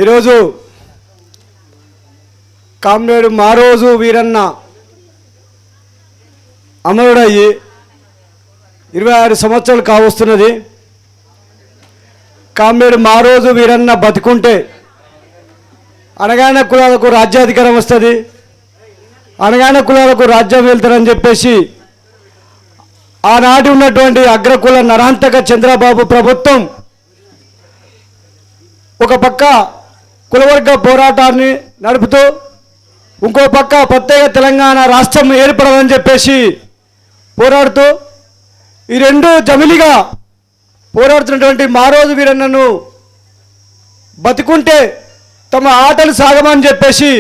ఈరోజు కామ్రేడ్ మారోజు వీరన్న అమరుడయ్యి 26 సంవత్సరాలు కావస్తున్నది. కామ్రేడ్ మారోజు వీరన్న బతికుంటే అణగారిన కులాలకు రాజ్యాధికారం వస్తుంది, అణగారిన కులాలకు రాజ్యం వెళ్తారని చెప్పేసి ఆనాటి ఉన్నటువంటి అగ్రకుల నరహంతక చంద్రబాబు ప్రభుత్వం ఒక పక్క కులవర్గ పోరాటాన్ని నడుపుతూ ఇంకో పక్క ప్రత్యేక తెలంగాణ రాష్ట్రం ఏర్పడాలని చెప్పేసి పోరాడుతూ ఈ రెండు జమిలిగా పోరాడుతున్నటువంటి మారోజు వీరన్నను బతికుంటే తమ ఆటలు సాగమని చెప్పేసి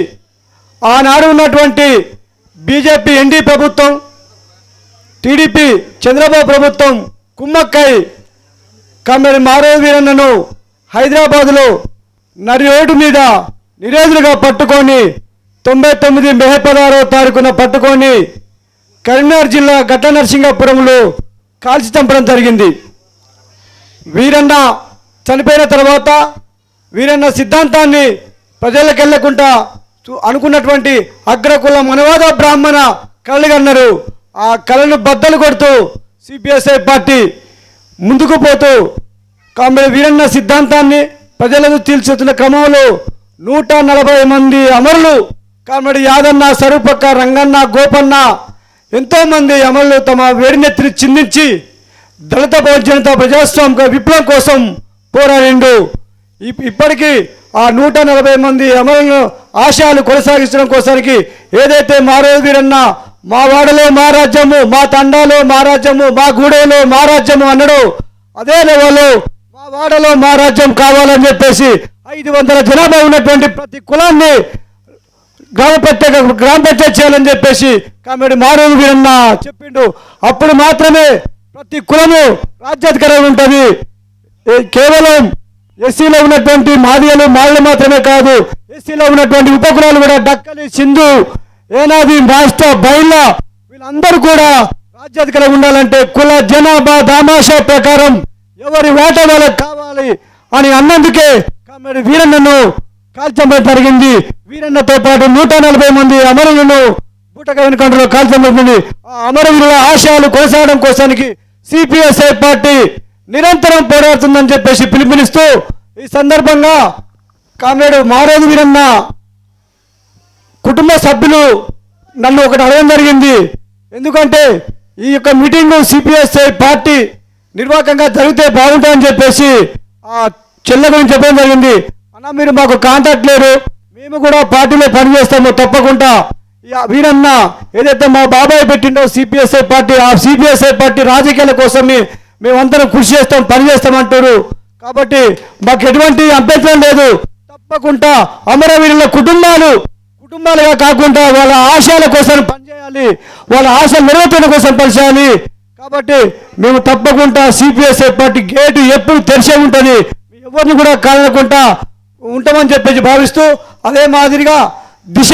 ఆనాడు ఉన్నటువంటి బీజేపీ ఎన్డీ ప్రభుత్వం, టీడీపీ చంద్రబాబు ప్రభుత్వం కుమ్మక్కై కామ్రేడ్ మారోజు వీరన్నను హైదరాబాదులో నరి రోడ్డు మీద నిరోధులుగా పట్టుకొని 99 మే 16వ తారీఖున పట్టుకొని కరీంనగర్ జిల్లా గట్ల నరసింగాపురంలో కాల్చి చంపడం జరిగింది. వీరన్న చనిపోయిన తర్వాత వీరన్న సిద్ధాంతాన్ని ప్రజలకు వెళ్ళకుండా అనుకున్నటువంటి అగ్రకుల మనవాద బ్రాహ్మణ కళలుగన్నారు. ఆ కళను బద్దలు కొడుతూ సిపిఎస్ఐ పార్టీ ముందుకు పోతూ కామ్రేడ్ వీరన్న సిద్ధాంతాన్ని ప్రజలకు తీల్చుతున్న క్రమంలో 140 మంది అమరులు కామ్రేడ్ యాదన్న, సరుపక్క, రంగన్న, గోపన్న ఎంతోమంది అమరులు తమ వేడినెత్తిని చిందించి దళిత బహుజనత ప్రజాస్వామిక విప్లవం కోసం పోరాడిండు. ఇప్పటికీ ఆ 140 మంది అమరులను ఆశయాలు కొనసాగించడం కోసానికి ఏదైతే మారోజు వీరన్న మా వాడలో మా రాజ్యము, మా తండాలో మా రాజ్యము, మా గూడెలో మా రాజ్యము అన్నాడు, అదే లెవెల్లో మా వాడలో మా రాజ్యం కావాలని చెప్పేసి 500 జనాభా ఉన్నటువంటి ప్రతి కులాన్ని గ్రామ పంచాయతీ చేయాలని చెప్పేసి కామ్రేడ్ మారోజు వీరన్న చెప్పిండు. అప్పుడు మాత్రమే ప్రతి కులము రాజ్యాధికారం ఉంటుంది. కేవలం ఎస్సీలో ఉన్నటువంటి మాదిగలు మాళ్ళు మాత్రమే కాదు, ఎస్సీలో ఉన్నటువంటి ఉపకులాలు కూడా డక్కలి, సింధు, ఏనాది, మాస్టర్, బైళ్ళ వీళ్ళందరూ కూడా రాజ్యాధికారం ఉండాలంటే కుల జనాభా దామాషా ప్రకారం ఎవరి వాటా వాళ్ళకి కావాలి అని అన్నందుకే కామ్రేడ్ వీరన్నను కాల్చడం జరిగింది. వీరన్నతో పాటు 140 మంది అమరులను బూటక వెనుకంటలో కాల్చబడింది. ఆ అమరవీరుల ఆశయాలు కొనసాగడం కోసానికి సిపిఎస్ఐ పార్టీ నిరంతరం పోరాడుతుందని చెప్పేసి పిలుపునిస్తూ ఈ సందర్భంగా కామ్రేడ్ మారోజు వీరన్న కుటుంబ సభ్యులు నన్ను ఒకటి అడగడం జరిగింది. ఎందుకంటే ఈ యొక్క మీటింగు సిపిఎస్ఐ పార్టీ నిర్వాహకంగా జరిగితే బాగుంటుందని చెప్పేసి ఆ చెల్ల గురించి చెప్పడం జరిగింది. అన్న మీరు మాకు కాంటాక్ట్ లేరు, మేము కూడా పార్టీలో పనిచేస్తాము, తప్పకుండా వీరన్న ఏదైతే మా బాబాయ్ పెట్టిండో సిపిఎస్ఐ పార్టీ, ఆ సిపిఎస్ఐ పార్టీ రాజకీయాల కోసం మేమందరం కృషి చేస్తాం, పనిచేస్తామంటారు. కాబట్టి మాకు ఎటువంటి అభ్యంతరం లేదు, తప్పకుండా అమరవీరుల కుటుంబాలుగా కాకుండా వాళ్ళ ఆశయాల కోసం పనిచేయాలి, వాళ్ళ ఆశల నెరవేర్చడం కోసం పనిచేయాలి. కాబట్టి మేము తప్పకుండా సిపిఎస్ఐ పార్టీ గేటు ఎప్పుడు తెరిచే ఉంటుంది, ఎవరిని కూడా కాలనకుండా ఉంటామని చెప్పేసి భావిస్తూ, అదే మాదిరిగా దిశ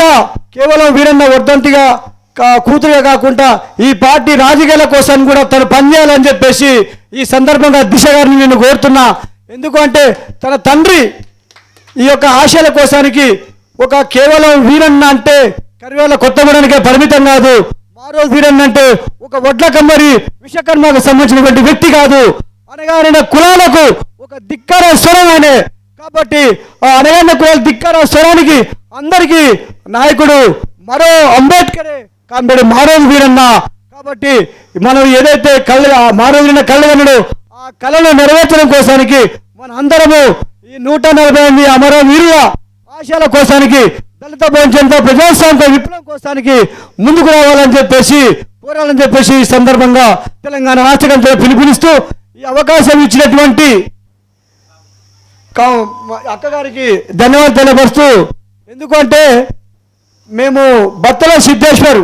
కేవలం వీరన్న వర్ధంతిగా కూతురుగా కాకుండా ఈ పార్టీ రాజకీయాల కోసం కూడా తను పనిచేయాలని చెప్పేసి ఈ సందర్భంగా దిశ గారిని నేను కోరుతున్నా. ఎందుకంటే తన తండ్రి ఈ యొక్క ఆశయాల కోసానికి ఒక కేవలం వీరన్న అంటే కరివేల కొత్తగూడెనికే పరిమితం కాదు, మారోజు వీరన్న అంటే ఒక వడ్ల కమ్మరి విశ్వకర్మకు సంబంధించినటువంటి వ్యక్తి కాదు, అనగారిన కులాలకు ఒక ధిక్కార స్వరం ఆయనే. కాబట్టి ఆ అనగారిన కులాల ధిక్కార స్వరానికి అందరికీ నాయకుడు మరో అంబేద్కరే కామ్రేడ్ మారోజు వీరన్న. కాబట్టి మనం ఏదైతే మారోజు వీరన్న కళ్ళగన్నాడు ఆ కళను నెరవేర్చడం కోసానికి మన అందరము ఈ 140 అమరవీరుల ఆశయాల కోసానికి దళిత బహుజనత ప్రజాస్వామిక విప్లవం కోసానికి ముందుకు రావాలని చెప్పేసి పోరాలని చెప్పేసి ఈ సందర్భంగా తెలంగాణ రాష్ట్ర కమిటీ పిలుపునిస్తూ ఈ అవకాశం ఇచ్చినటువంటి అక్కగారికి ధన్యవాదాలు తెలియపరుస్తూ, ఎందుకంటే మేము బత్తల సిద్ధేశ్వరు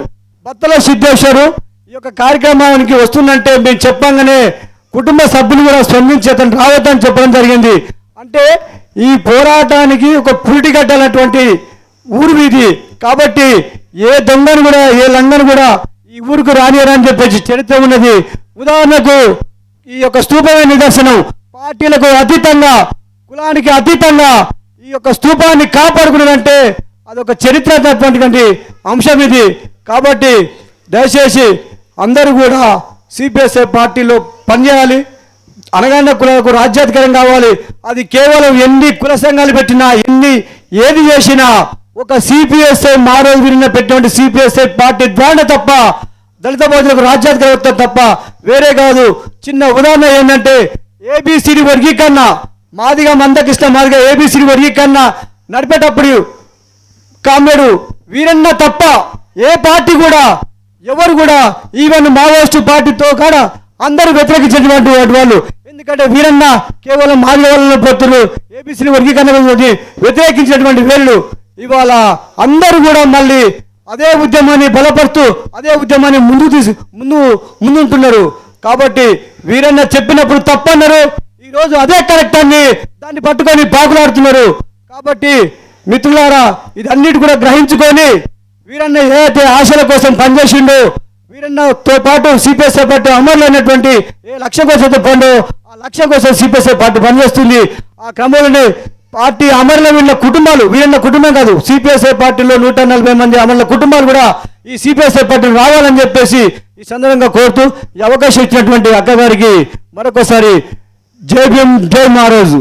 ఈ యొక్క కార్యక్రమానికి వస్తుందంటే మేము చెప్పంగానే కుటుంబ సభ్యులు కూడా స్పందించి అతను రావద్దని చెప్పడం జరిగింది. అంటే ఈ పోరాటానికి ఒక పురిటి కట్టాలన్నటువంటి ఊరు వీధి కాబట్టి ఏ దొంగను కూడా ఏ లంగను కూడా ఈ ఊరుకు రానియరని చెప్పేసి చరిత్ర ఉన్నది. ఉదాహరణకు ఈ యొక్క స్తూపమైన నిదర్శనం పార్టీలకు అతీతంగా కులానికి అతీతంగా ఈ ఈ యొక్క స్తూపాన్ని కాపాడుకున్నారంటే అదొక చరిత్రాత్మకమైనటువంటి అంశం ఇది. కాబట్టి దయచేసి అందరూ కూడా సిపిఎస్ఐ పార్టీలో పనిచేయాలి. అనగానే కులాలకు రాజ్యాధికారం కావాలి. అది కేవలం ఎన్ని కుల సంఘాలు పెట్టినా ఏది చేసినా ఒక సిపిఎస్ఐ మారోజు విరిన పెట్టినటువంటి సిపిఎస్ఐ పార్టీ ద్వారా తప్ప దళిత బహుజనులకు రాజ్యాధికారం తప్ప వేరే కాదు. చిన్న ఉదాహరణ ఏంటంటే ఏబిసిడి వర్గీకరణ మాదిగా మందకృష్ణ మాదిగా ఏబిసిడి వర్గీకరణ నడిపేటప్పుడు కామ్రేడు వీరన్న తప్ప ఏ పార్టీ కూడా ఎవరు కూడా ఈవెన్ మావోయిస్టు పార్టీతో కూడా అందరూ వ్యతిరేకించినటువంటి వాళ్ళు. ఎందుకంటే వీరన్న కేవలం మాదిగ వాళ్ళలో పోతున్నారు, ఏబిసిడి వర్గీకరణ వ్యతిరేకించినటువంటి వీళ్ళు ఇవాళ అందరూ కూడా మళ్ళీ అదే ఉద్యమాన్ని బలపరుస్తూ అదే ఉద్యమాన్ని ముందుంటున్నారు. కాబట్టి వీరన్న చెప్పినప్పుడు తప్పన్నారు, ఈరోజు అదే కరెక్ట్ అని దాన్ని పట్టుకొని పాకులాడుతున్నారు. కాబట్టి మిత్రులారా ఇది అన్నిటి కూడా గ్రహించుకొని వీరన్న ఏదైతే ఆశల కోసం పనిచేసిండో వీరన్నతో పాటు సిపిఎస్ఐ పార్టీ అమరులైనటువంటి ఏ లక్ష్యం కోసం చెప్పండో ఆ లక్ష్యం కోసం సిపిఎస్ఐ పార్టీ పనిచేస్తుంది. ఆ క్రమంలోనే పార్టీ అమరుల వీళ్ళ కుటుంబాలు వీరన్న కుటుంబం కాదు, సిపిఎస్ఐ పార్టీలో 140 మంది అమరుల కుటుంబాలు కూడా ఈ సిపిఎస్ఐ పార్టీని రావాలని చెప్పేసి ఈ సందర్భంగా కోరుతూ ఈ అవకాశం ఇచ్చినటువంటి అక్కగారికి మరొకసారి జై భీమ్ జై మహారాజు.